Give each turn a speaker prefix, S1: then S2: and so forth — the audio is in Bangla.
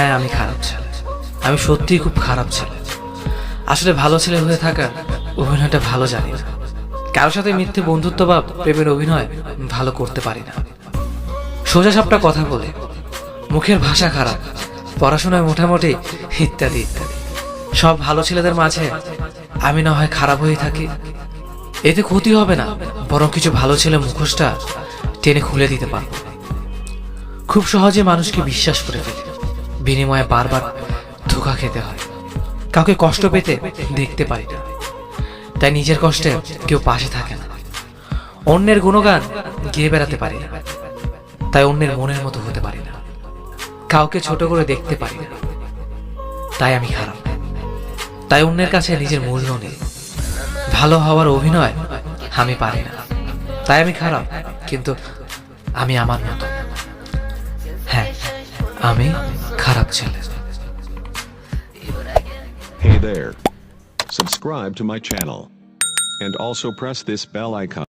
S1: হ্যাঁ, আমি খারাপ ছেলে। আমি সত্যিই খুব খারাপ ছেলে। আসলে ভালো ছেলে হয়ে থাকার অভিনয়টা ভালো জানি না। কারোর সাথে মিথ্যে বন্ধুত্ব বা প্রেমের অভিনয় ভালো করতে পারি না। সোজা সাপটা কথা বলে, মুখের ভাষা খারাপ, পড়াশোনায় মোটামুটি, ইত্যাদি ইত্যাদি। সব ভালো ছেলেদের মাঝে আমি না হয় খারাপ হয়ে থাকি, এতে ক্ষতি হবে না, বরং কিছু ভালো ছেলে মুখোশটা টেনে খুলে দিতে পারবো। খুব সহজে মানুষকে বিশ্বাস করে ফেলি, বিনিময়ে বারবার ধোঁকা খেতে হয়। কাউকে কষ্ট পেতে দেখতে পারি না, তাই নিজের কষ্টে কেউ পাশে থাকে না। অন্যের গুণগান গেয়ে বেড়াতে পারি না, তাই অন্যের মনের মতো হতে পারি না। কাউকে ছোট করে দেখতে পারি না, তাই আমি খারাপ। তাই অন্যের কাছে নিজের মূল্য নেই। ভালো হওয়ার অভিনয় আমি পারি না, তাই আমি খারাপ। কিন্তু আমি আমার মতো। হ্যাঁ, আমি খারাপ ছেলে।
S2: Hey there. Subscribe to my channel. And also press this bell icon.